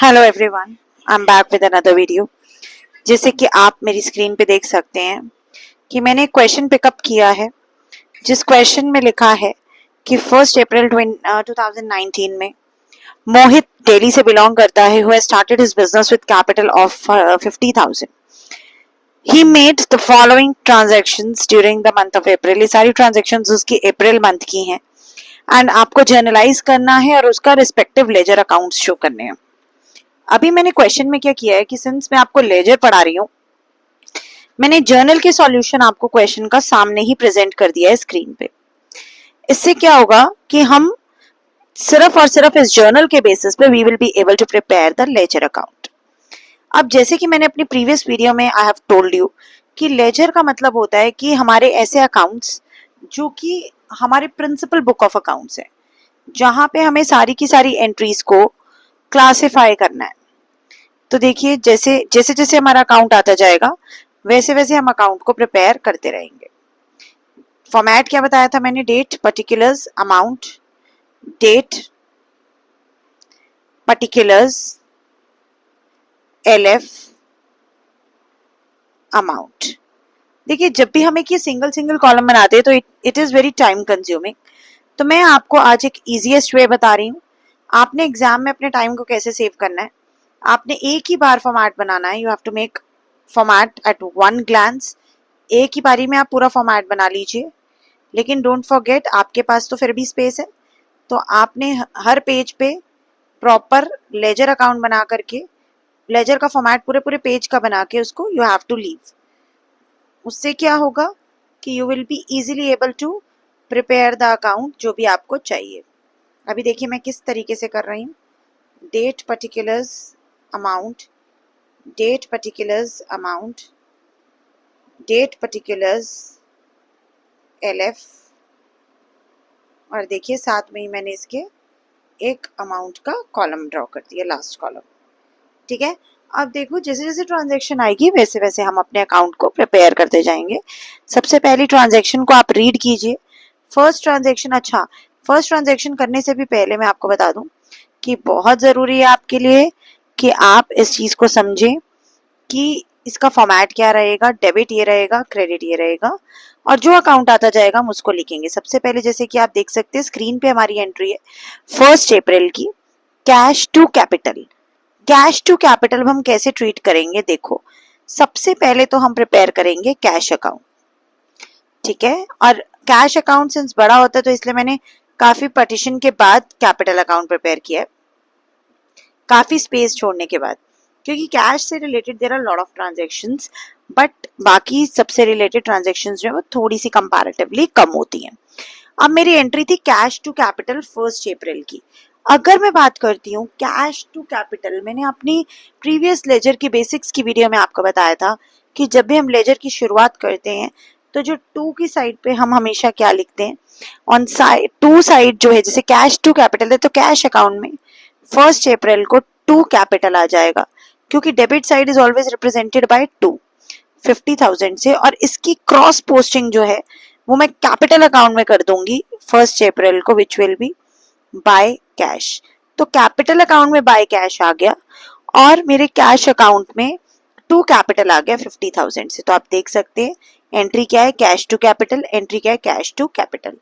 Hello everyone, I am back with another video. जैसे कि आप मेरी स्क्रीन पे देख सकते हैं कि मैंने क्वेश्चन पिकअप किया है, जिस क्वेश्चन में लिखा है कि 1 अप्रैल 2019 में मोहित दिल्ली से बिलोंग करता है, who has started his business with capital of 50,000। He made the following transactions during the month of April. ये सारी ट्रांजैक्शंस उसकी अप्रैल मंथ की हैं एंड आपको जर्नलाइज करना है और उसका रिस्पेक्टिव लेजर अकाउंट्स शो करने हैं। अभी मैंने क्वेश्चन में क्या किया है कि सिंस मैं आपको लेजर पढ़ा रही हूँ, मैंने जर्नल के सॉल्यूशन आपको क्वेश्चन का सामने ही प्रेजेंट कर दिया है स्क्रीन पे। इससे क्या होगा कि हम सिर्फ और सिर्फ इस जर्नल के बेसिस पे we will be able to prepare the ledger account. अब जैसे कि मैंने अपनी प्रीवियस वीडियो में आई हैव टोल्ड यू कि लेजर का मतलब होता है कि हमारे ऐसे अकाउंट्स जो कि हमारे प्रिंसिपल बुक ऑफ अकाउंट्स है, जहां पे हमें सारी की सारी एंट्रीज को क्लासिफाई करना है। तो देखिए, जैसे जैसे जैसे हमारा अकाउंट आता जाएगा वैसे वैसे हम अकाउंट को प्रिपेयर करते रहेंगे। फॉर्मेट क्या बताया था मैंने? Date, particulars, amount, date, particulars, LF, amount. देखिए, जब भी हमें ये सिंगल सिंगल कॉलम बनाते हैं तो it is very time consuming. तो मैं आपको आज एक इजीएस्ट वे बता रही हूँ। आपने एग्जाम में अपने टाइम को कैसे सेव करना है। आपने एक ही बार फॉर्मेट बनाना है। You have to make format at one glance. एक ही बारी में आप पूरा फॉर्मेट बना लीजिए, लेकिन डोंट फॉरगेट आपके पास तो फिर भी स्पेस है, तो आपने हर पेज पे प्रॉपर लेजर अकाउंट बना करके, लेजर का फॉर्मेट पूरे पूरे पेज का बना के उसको यू हैव टू लीव। उससे क्या होगा कि you will be easily able to prepare the account जो भी आपको चाहिए। अभी देखिए मैं किस तरीके से कर रही हूँ। Date, particulars, amount, date, particulars, amount, date, particulars, LF, और देखिए साथ में ही मैंने इसके एक अमाउंट का कॉलम ड्रॉ कर दिया, लास्ट कॉलम। ठीक है। अब देखो, जैसे जैसे ट्रांजैक्शन आएगी वैसे वैसे हम अपने अकाउंट को प्रिपेयर करते जाएंगे। सबसे पहली ट्रांजैक्शन को आप रीड कीजिए। फर्स्ट ट्रांजैक्शन करने से भी पहले मैं आपको बता दूं कि बहुत ज़रूरी है आपके लिए कि आप इस चीज़ को समझें कि इसका फॉर्मेट क्या रहेगा। डेबिट ये रहेगा, क्रेडिट ये रहेगा, और जो अकाउंट आता जाएगा हम उसको लिखेंगे। सबसे पहले जैसे कि आप देख सकते हैं स्क्रीन पे हमारी एंट्री है 1 अप्रैल की, cash to capital. Cash to capital हम कैसे ट्रीट करेंगे? देखो, सबसे पहले तो हम प्रिपेयर करेंगे कैश अकाउंट। ठीक है। और कैश अकाउंट सिंस बड़ा होता है तो इसलिए मैंने काफी पार्टीशन के बाद कैपिटल अकाउंट प्रिपेयर किया है, काफी स्पेस छोड़ने के बाद, क्योंकि कैश से related there are lot of transactions, but बाकी सबसे रिलेटेड ट्रांजैक्शंस जो है वो थोड़ी सी कंपैरेटिवली कम होती हैं। अब मेरी एंट्री थी कैश टू कैपिटल 1 अप्रैल की। अगर मैं बात करती हूँ कैश टू कैपिटल, मैंने अपनी प्रीवियस लेजर की बेसिक्स की वीडियो में आपको बताया था कि जब भी हम लेजर की शुरुआत करते हैं तो जो टू की साइड पे हम हमेशा क्या लिखते हैं, ऑन साइड टू साइड जो है, जैसे कैश टू कैपिटल है तो कैश अकाउंट में 1 अप्रैल को टू कैपिटल आ जाएगा, क्योंकि debit side is always represented by 2 50,000 से, और इसकी क्रॉस पोस्टिंग जो है वो मैं कैपिटल अकाउंट में कर दूंगी 1 अप्रैल को, which will be by cash. तो कैपिटल अकाउंट में बाय कैश आ गया और मेरे कैश अकाउंट में टू कैपिटल आ गया 50,000 से। तो आप देख सकते हैं एंट्री क्या है, कैश टू कैपिटल, एंट्री क्या है, कैश टू कैपिटल।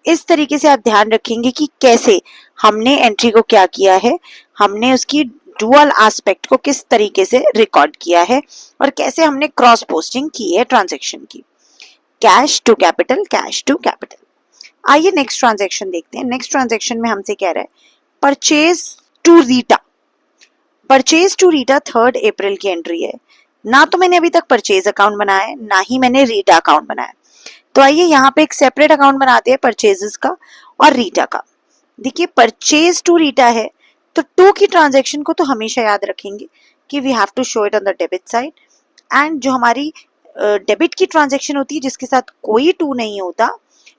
इस तरीके से आप ध्यान रखेंगे कि कैसे हमने एंट्री को क्या किया है, हमने उसकी डुअल एस्पेक्ट को किस तरीके से रिकॉर्ड किया है, और कैसे हमने क्रॉस पोस्टिंग की है ट्रांजैक्शन की। Cash to capital, cash to capital. आइए नेक्स्ट ट्रांजैक्शन देखते हैं। नेक्स्ट ट्रांजैक्शन में हमसे कह रहा है purchase to Rita. Purchase to Rita 3 April की एंट्री है। ना तो मैंने अभी तक परचेज अकाउंट बनाया है, ना ही मैंने रीटा अकाउंट बनाया। तो आइए यहाँ पे एक सेपरेट अकाउंट बनाते हैं परचेजेस का और रीटा का। देखिए, परचेज टू रीटा है तो टू की ट्रांजैक्शन को तो हमेशा याद रखेंगे कि we have to show it on the debit side, and जो हमारी डेबिट की ट्रांजैक्शन होती है जिसके साथ कोई टू नहीं होता,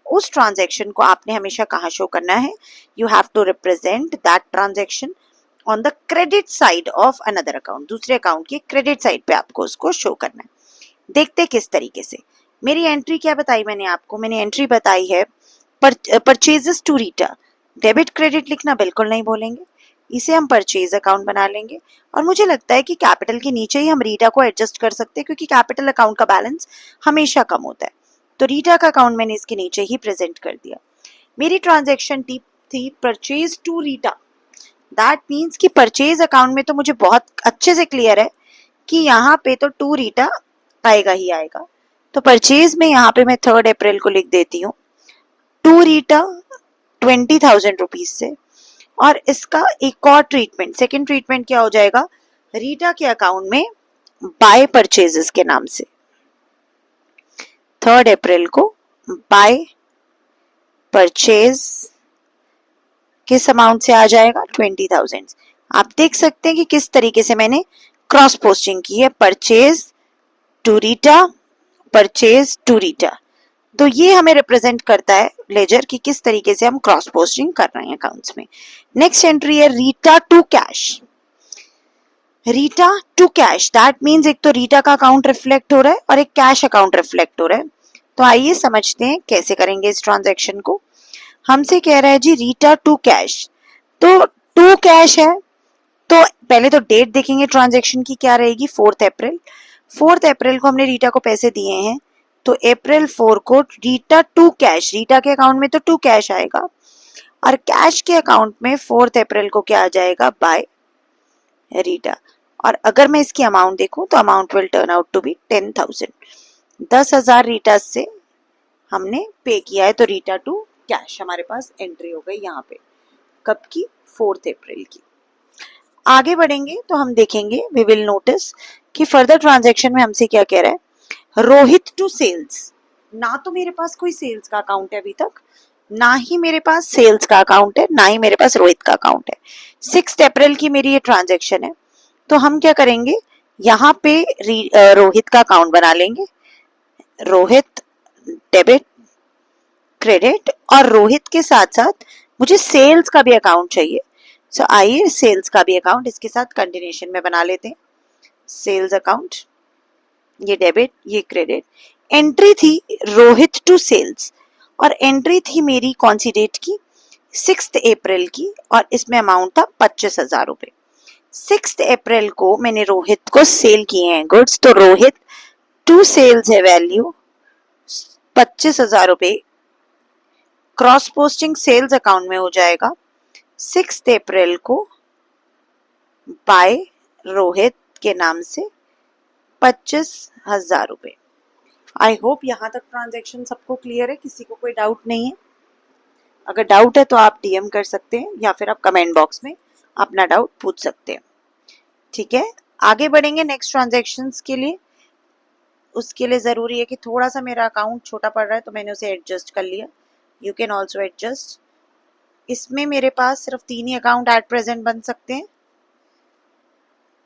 उस ट्रांजैक्शन को आपने हमेशा कहाँ शो करना है? You have to represent that transaction on the credit side of another account. दूसरे अकाउंट के क्रेडिट साइड पे आपको उसको शो करना है। देखते किस तरीके से। मेरी एंट्री क्या बताई मैंने आपको? मैंने एंट्री बताई है purchases to Rita. Debit credit लिखना बिल्कुल नहीं बोलेंगे, इसे हम परचेज अकाउंट बना लेंगे। और मुझे लगता है कि कैपिटल के नीचे ही हम रीटा को एडजस्ट कर सकते हैं, क्योंकि कैपिटल अकाउंट का बैलेंस हमेशा कम होता है। तो रीटा का अकाउंट मैंने इसके नीचे ही प्रेजेंट कर दिया। मेरी ट्रांजेक्शन थी purchase to Rita. That means कि परचेज अकाउंट में तो मुझे बहुत अच्छे से क्लियर है कि यहाँ पे तो टू रीटा आएगा ही आएगा। तो परचेज में यहाँ पे मैं 3 अप्रैल को लिख देती हूँ टू रीटा 20,000 रुपीज से। और इसका एक और ट्रीटमेंट, सेकेंड ट्रीटमेंट क्या हो जाएगा, रीटा के अकाउंट में बाय परचेजेस के नाम से 3 अप्रैल को बाय परचेज किस अमाउंट से आ जाएगा, 20,000। आप देख सकते हैं कि किस तरीके से मैंने क्रॉस पोस्टिंग की है, purchase to Rita, purchase to Rita. तो ये हमें रिप्रेजेंट करता है लेजर कि किस तरीके से हम क्रॉस पोस्टिंग कर रहे हैं अकाउंट्स में। नेक्स्ट एंट्री है Rita to cash. Rita to cash, that means एक तो रीटा का अकाउंट रिफ्लेक्ट हो रहा है और एक कैश अकाउंट रिफ्लेक्ट हो रहा है। तो आइए समझते हैं कैसे करेंगे इस ट्रांजैक्शन को। हमसे कह रहा है जी रीटा टू कैश, तो टू कैश है तो पहले तो डेट देखेंगे ट्रांजैक्शन की क्या रहेगी, 4 अप्रैल। 4 अप्रैल को हमने रीटा को पैसे दिए हैं, तो अप्रैल 4 को रीटा टू कैश, रीटा के अकाउंट में तो टू कैश आएगा और कैश के अकाउंट में 4 अप्रैल को क्या आ जाएगा, बाय रीटा। और अगर मैं इसकी अमाउंट देखूं तो amount will turn out to be 10,000। 10,000 Rita से हमने पे किया है, तो रीटा टू कैश हमारे पास एंट्री हो गई यहाँ पे, कब की, 4 अप्रैल की। आगे बढ़ेंगे तो हम देखेंगे, वी विल नोटिस कि फर्दर ट्रांजैक्शन में हमसे क्या कह रहा है, रोहित टू सेल्स। ना तो मेरे पास कोई सेल्स का अकाउंट है अभी तक, ना ही मेरे पास सेल्स का अकाउंट है, ना ही मेरे पास रोहित का अकाउंट है। 6 अप्रैल की मेरी ये ट्रांजैक्शन है, तो हम क्या करेंगे, यहाँ पे रोहित का अकाउंट बना लेंगे। रोहित डेबिट क्रेडिट, और रोहित के साथ साथ मुझे सेल्स का भी अकाउंट चाहिए। सो आइए सेल्स का भी अकाउंट इसके साथ कंटिन्यूएशन में बना लेते हैं। सेल्स अकाउंट, ये डेबिट ये क्रेडिट। एंट्री थी रोहित टू सेल्स और एंट्री थी मेरी कौन सी डेट की, 6 अप्रैल की, और इसमें अमाउंट था 25,000 रुपए। 6 अप्रैल को मैंने रोहित को सेल किए हैं गुड्स, तो रोहित टू सेल्स है वैल्यू 25,000 रुपए, क्रॉस पोस्टिंग सेल्स अकाउंट में हो जाएगा। 6 अप्रैल को बाय रोहित के नाम से 25,000 रुपए। आई होप यहाँ तक ट्रांजैक्शन सबको क्लियर है, किसी को कोई डाउट नहीं है। अगर डाउट है तो आप डीएम कर सकते हैं या फिर आप कमेंट बॉक्स में अपना डाउट पूछ सकते हैं। ठीक है, आगे बढ़ेंगे नेक्स्ट ट्रांजैक्शंस के लिए। उसके लिए ज़रूरी है कि थोड़ा सा मेरा अकाउंट छोटा पड़ रहा है, तो मैंने उसे एडजस्ट कर लिया। You can also adjust. इसमें मेरे पास सिर्फ 3 ही अकाउंट एट प्रेजेंट बन सकते हैं,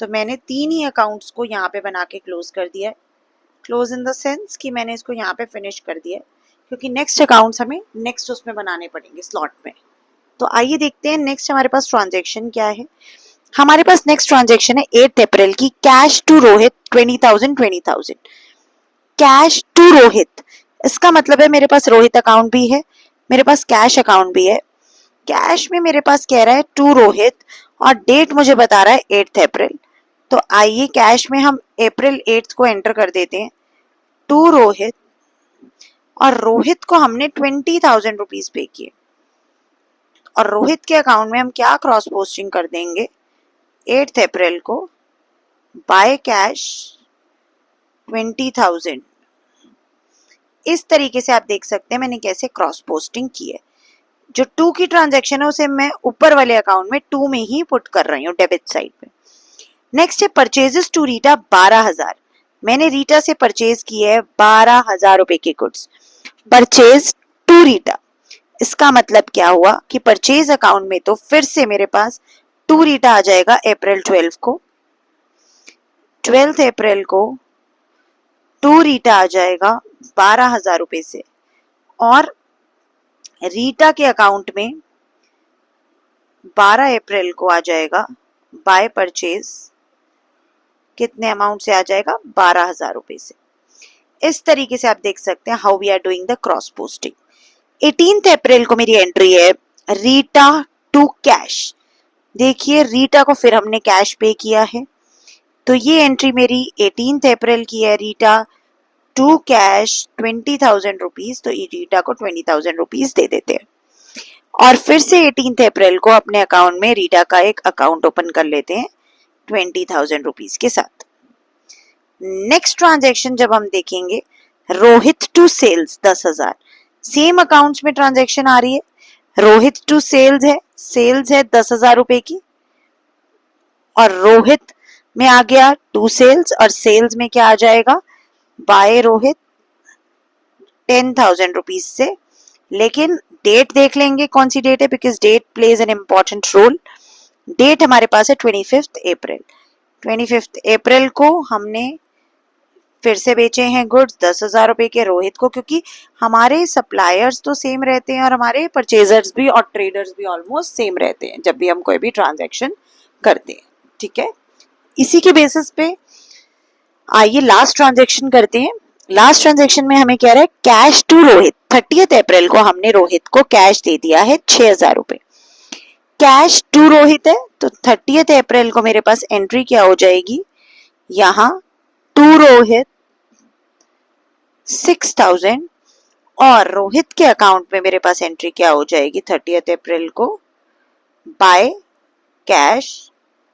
तो मैंने 3 ही अकाउंट्स को यहाँ पे बना के क्लोज कर दिया है। क्लोज इन द सेंस कि मैंने इसको यहाँ पे फिनिश कर दिया है, क्योंकि नेक्स्ट अकाउंट्स हमें नेक्स्ट उसमें बनाने पड़ेंगे स्लॉट में। तो आइए देखते हैं नेक्स्ट हमारे पास ट्रांजेक्शन क्या है। हमारे पास नेक्स्ट ट्रांजेक्शन है 8 अप्रैल की, cash to Rohit 20,000। Cash to Rohit, इसका मतलब है मेरे पास रोहित अकाउंट भी है, मेरे पास कैश अकाउंट भी है। कैश में मेरे पास कह रहा है टू रोहित और डेट मुझे बता रहा है 8 अप्रैल। तो आइए कैश में हम अप्रैल 8 को एंटर कर देते हैं, टू रोहित, और रोहित को हमने 20,000 रुपीज पे किए। और रोहित के अकाउंट में हम क्या क्रॉस पोस्टिंग कर देंगे, 8 अप्रैल को बाय कैश 20,000। इस तरीके से आप देख सकते हैं मैंने कैसे क्रॉस पोस्टिंग की है। जो 2 की ट्रांजैक्शन है उसे मैं ऊपर वाले अकाउंट में 2 में ही पुट कर रही हूँ, डेबिट साइड पे। नेक्स्ट है परचेजेस टू रीटा 12,000। मैंने रीटा से परचेज किए है 12,000 रुपए के गुड्स, परचेज टू रीटा। इसका मतलब क्या हुआ कि परचेज अकाउंट में तो फिर से मेरे पास टू रीटा आ जाएगा अप्रैल 12 को। 12 अप्रैल को टू रीटा आ जाएगा 12,000 रुपए से, और रीटा के अकाउंट में 12 अप्रैल को आ जाएगा बाय परचेज, कितने अमाउंट से आ जाएगा, 12,000 रुपए से। इस तरीके से आप देख सकते हैं how we are doing the cross posting. 18 April को मेरी एंट्री है रीटा टू कैश। देखिए रीटा को फिर हमने कैश पे किया है, तो ये एंट्री मेरी 18 अप्रैल की है। रीटा टू कैश 20,000 रुपीज, तो रीटा को 20,000 रुपीज दे देते हैं और फिर से 18 अप्रैल को अपने अकाउंट में रीटा का एक अकाउंट ओपन कर लेते हैं 20,000 रुपीज के साथ। नेक्स्ट ट्रांजैक्शन जब हम देखेंगे, Rohit to sales 10,000, same accounts में ट्रांजैक्शन आ रही है। रोहित टू सेल्स है 10,000 रुपए की, और रोहित में आ गया टू सेल्स, और सेल्स में क्या आ जाएगा, बाय रोहित 10,000 रुपीज से। लेकिन डेट देख लेंगे कौन सी डेट है, because date plays an important role. Date हमारे पास है 25 अप्रैल। 25 अप्रैल को हमने फिर से बेचे हैं गुड्स 10,000 रुपए के रोहित को, क्योंकि हमारे सप्लायर्स तो सेम रहते हैं और हमारे परचेजर्स भी और ट्रेडर्स भी ऑलमोस्ट सेम रहते हैं जब भी हम कोई भी ट्रांजैक्शन करते हैं। ठीक है, इसी के बेसिस पे आइए लास्ट ट्रांजैक्शन करते हैं। लास्ट ट्रांजैक्शन में हमें कह रहा है कैश टू रोहित। 30 अप्रैल को हमने रोहित को कैश दे दिया है 6,000 रुपए। कैश टू रोहित है, तो 30 अप्रैल को मेरे पास एंट्री क्या हो जाएगी, यहाँ टू रोहित 6,000, और रोहित के अकाउंट में मेरे पास एंट्री क्या हो जाएगी 30 अप्रैल को, बाय कैश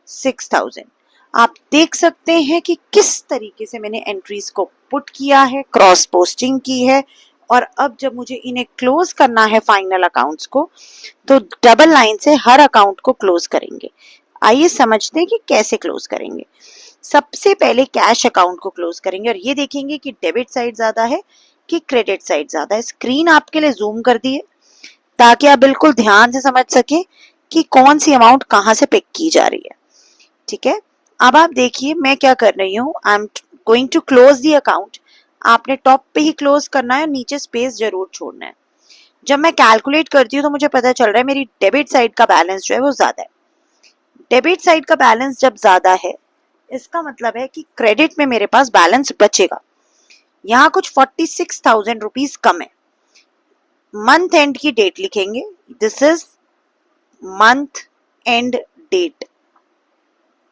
6,000। आप देख सकते हैं कि किस तरीके से मैंने एंट्रीज को पुट किया है, क्रॉस पोस्टिंग की है, और अब जब मुझे इन्हें क्लोज करना है फाइनल अकाउंट्स को, तो डबल लाइन से हर अकाउंट को क्लोज करेंगे। आइए समझते हैं कि कैसे क्लोज करेंगे। सबसे पहले कैश अकाउंट को क्लोज करेंगे और ये देखेंगे कि डेबिट साइड ज्यादा है कि क्रेडिट साइड ज्यादा है। स्क्रीन आपके लिए जूम कर दी है ताकि आप बिल्कुल ध्यान से समझ सके कि कौन सी अमाउंट कहाँ से पिक की जा रही है। ठीक है, अब आप देखिए मैं क्या कर रही हूँ, I am going to close the account. आपने टॉप पे ही क्लोज करना है, नीचे स्पेस जरूर छोड़ना है। जब मैं कैलकुलेट करती हूँ तो मुझे पता चल रहा है मेरी डेबिट साइड का बैलेंस जो है वो ज्यादा है। डेबिट साइड का बैलेंस जब ज्यादा है, इसका मतलब है कि क्रेडिट में मेरे पास बैलेंस बचेगा। यहाँ कुछ 46,000 रुपीज कम है। मंथ एंड की डेट लिखेंगे, this is month end date.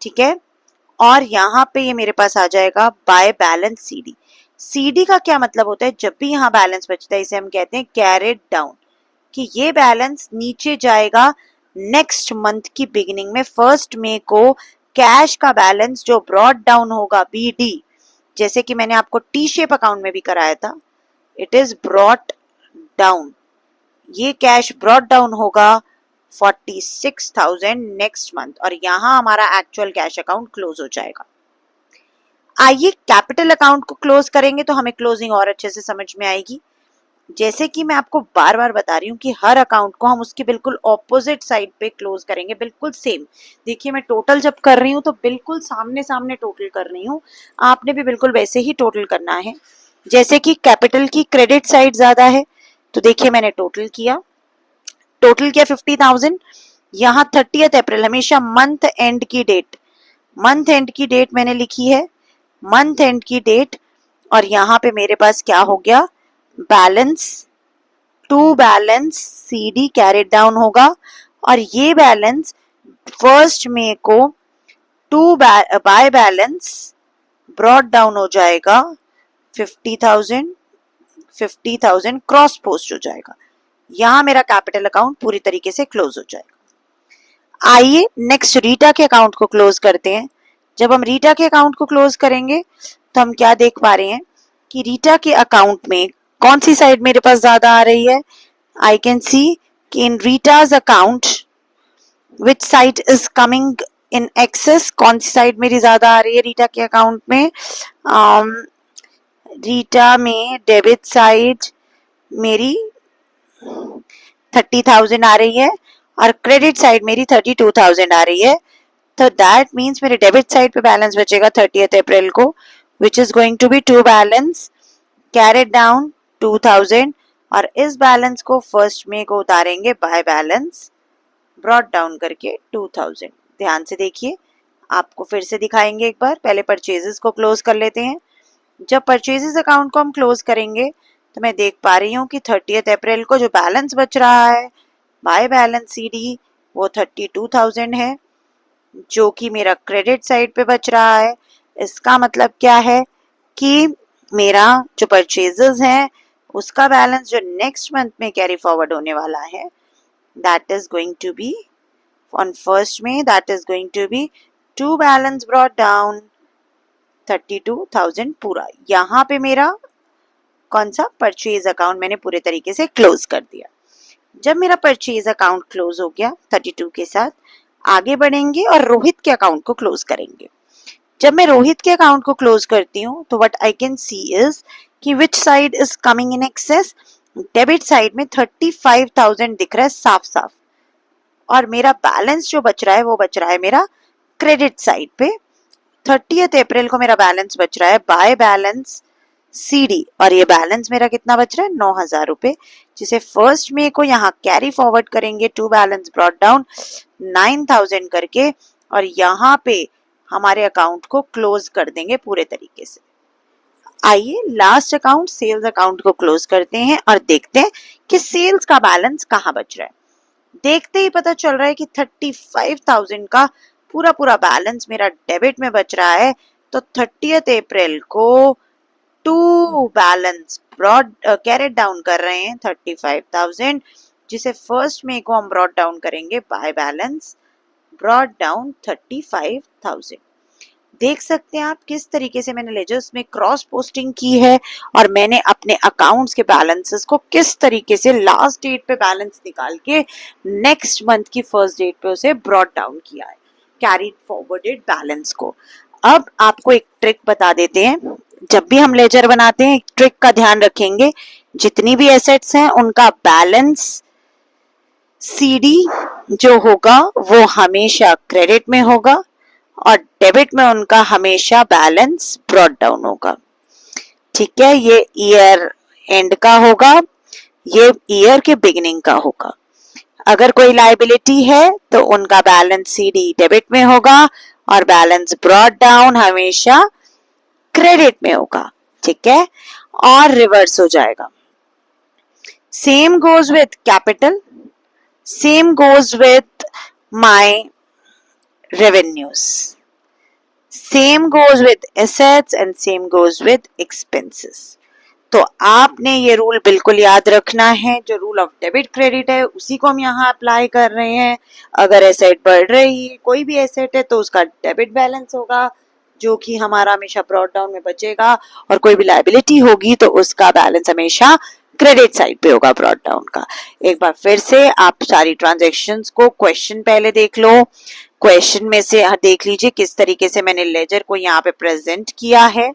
ठीक है, और यहाँ पे ये मेरे पास आ जाएगा बाय बैलेंस सीडी। सीडी का क्या मतलब होता है, जब भी यहाँ बैलेंस बचता है इसे हम कहते हैं कैरेड डाउन, कि ये बैलेंस नीचे जाएगा नेक्स्ट मंथ की बिगिनिंग में 1 मई को। कैश का बैलेंस जो ब्रॉड डाउन होगा बीडी, जैसे कि मैंने आपको टी शेप अकाउंट में भी कराया था, इट इज ब्रॉट डाउन। ये कैश ब्रॉट डाउन होगा 46,000 नेक्स्ट मंथ, और यहाँ हमारा एक्चुअल कैश अकाउंट क्लोज हो जाएगा। आइए कैपिटल अकाउंट को क्लोज करेंगे तो हमें क्लोजिंग और अच्छे से समझ में आएगी। जैसे कि मैं आपको बार बार बता रही हूँ कि हर अकाउंट को हम उसके बिल्कुल ऑपोजिट साइड पे क्लोज करेंगे, बिल्कुल सेम। देखिए मैं टोटल जब कर रही हूँ तो बिल्कुल सामने सामने टोटल कर रही हूँ, आपने भी बिल्कुल वैसे ही टोटल करना है। जैसे कि कैपिटल की क्रेडिट साइड ज्यादा है, तो देखिए मैंने टोटल किया 50,000। यहाँ 30 अप्रैल, हमेशा मंथ एंड की डेट, मंथ एंड की डेट मैंने लिखी है, मंथ एंड की डेट। और यहाँ पे मेरे पास क्या हो गया, balance to balance CD carried down होगा, और ये बैलेंस 1 मई को to by balance brought down हो जाएगा 50,000 क्रॉस पोस्ट हो जाएगा। यहाँ मेरा कैपिटल अकाउंट पूरी तरीके से क्लोज हो जाएगा। आइए नेक्स्ट रीटा के अकाउंट को क्लोज करते हैं। जब हम रीटा के अकाउंट को क्लोज करेंगे तो हम क्या देख पा रहे हैं कि रीटा के अकाउंट में कौन सी साइड मेरे पास ज्यादा आ रही है। आई कैन सी कि in Rita's account which side is coming in excess, कौन सी साइड मेरी ज्यादा आ रही है रीटा के अकाउंट में। रीटा में डेबिट साइड मेरी 30,000 आ रही है और क्रेडिट साइड मेरी 32,000 आ रही है। तो दैट मीन्स मेरे डेबिट साइड पे बैलेंस बचेगा 30 अप्रैल को, which is going to be to balance carried down 2,000, और इस बैलेंस को 1 मई को उतारेंगे बाय बैलेंस ब्रॉड डाउन करके 2,000। ध्यान से देखिए, आपको फिर से दिखाएंगे एक बार। पहले परचेजेस को क्लोज कर लेते हैं। जब परचेजेस अकाउंट को हम क्लोज करेंगे तो मैं देख पा रही हूँ कि 30 अप्रैल को जो बैलेंस बच रहा है बाय बैलेंस सीडी वो 32,000 है जो कि मेरा क्रेडिट साइड पे बच रहा है। इसका मतलब क्या है कि मेरा जो परचेजेस हैं उसका बैलेंस जो नेक्स्ट मंथ में कैरी फॉरवर्ड होने वाला है that is going to be on first में that is going to be to balance brought down 32,000 पूरा। यहाँ पे मेरा कौन सा परचेज अकाउंट मैंने पूरे तरीके से क्लोज कर दिया। जब मेरा परचेज अकाउंट क्लोज हो गया 32 के साथ, आगे बढ़ेंगे और रोहित के अकाउंट को क्लोज करेंगे। जब मैं रोहित के अकाउंट को क्लोज करती हूँ तो what I can see is कि which side is coming in excess. Debit side में 35,000 दिख रहा है साफ साफ, और मेरा बैलेंस जो बच रहा है वो बच रहा है मेरा क्रेडिट साइड पे। 30 अप्रैल को मेरा बैलेंस बच रहा है बाय बैलेंस सीडी, और ये बैलेंस मेरा कितना बच रहा है 9,000 रुपए, जिसे फर्स्ट मे को यहाँ कैरी फॉरवर्ड करेंगे टू बैलेंस ब्रॉट डाउन 9,000 करके, और यहाँ पे हमारे अकाउंट को क्लोज कर देंगे पूरे तरीके से। आइए लास्ट अकाउंट सेल्स अकाउंट को क्लोज करते हैं और देखते हैं कि सेल्स का बैलेंस कहाँ बच रहा है। देखते ही पता चल रहा है कि 35,000 का पूरा पूरा बैलेंस मेरा डेबिट में बच रहा है। तो 30 अप्रैल को to balance brought carried down कर रहे हैं 35,000, जिसे फर्स्ट मे को हम ब्रॉड डाउन करेंगे बाय बैलेंस ब्रॉड डाउन 35,000। देख सकते हैं आप किस तरीके से मैंने लेजर्स में क्रॉस पोस्टिंग की है, और मैंने अपने अकाउंट्स के बैलेंसेस को किस तरीके से लास्ट डेट पे बैलेंस निकाल के नेक्स्ट मंथ की फर्स्ट डेट पे उसे ब्रॉट डाउन किया है, कैरीड फॉरवर्डेड बैलेंस को। अब आपको एक ट्रिक बता देते हैं। जब भी हम लेजर बनाते हैं एक ट्रिक का ध्यान रखेंगे, जितनी भी एसेट्स हैं उनका बैलेंस सीडी जो होगा वो हमेशा क्रेडिट में होगा, और डेबिट में उनका हमेशा बैलेंस ब्रॉट डाउन होगा। ठीक है, ये ईयर एंड का होगा, ये ईयर के बिगिनिंग का होगा। अगर कोई लायबिलिटी है तो उनका बैलेंस सीडी डेबिट में होगा, और बैलेंस ब्रॉट डाउन हमेशा क्रेडिट में होगा। ठीक है, और रिवर्स हो जाएगा। Same goes with capital, same goes with my revenues, same goes with assets and same goes with expenses। तो आपने ये रूल बिल्कुल याद रखना है। जो रूल ऑफ डेबिट क्रेडिट है उसी को हम यहाँ अप्लाई कर रहे हैं। अगर एसेट बढ़ रही है, कोई भी एसेट है, तो उसका डेबिट बैलेंस होगा जो कि हमारा हमेशा ब्रॉट डाउन में बचेगा, और कोई भी लायबिलिटी होगी तो उसका बैलेंस हमेशा क्रेडिट साइड पे होगा ब्रॉट डाउन का। एक बार फिर से आप सारी ट्रांजेक्शन्स को क्वेश्चन पहले देख लो। क्वेश्चन में से देख लीजिए किस तरीके से मैंने लेजर को यहाँ पे प्रेजेंट किया है।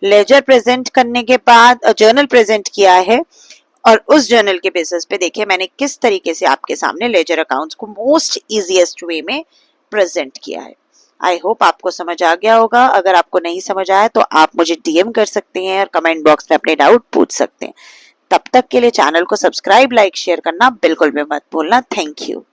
लेजर प्रेजेंट करने के बाद जर्नल प्रेजेंट किया है, और उस जर्नल के बेसिस पे देखिए मैंने किस तरीके से आपके सामने लेजर अकाउंट्स को मोस्ट इजीएस्ट वे में प्रेजेंट किया है। आई होप आपको समझ आ गया होगा। अगर आपको नहीं समझ आया तो आप मुझे डीएम कर सकते हैं और कमेंट बॉक्स में अपने डाउट पूछ सकते हैं। तब तक के लिए चैनल को सब्सक्राइब, लाइक, शेयर करना बिल्कुल भी मत भूलना। Thank you.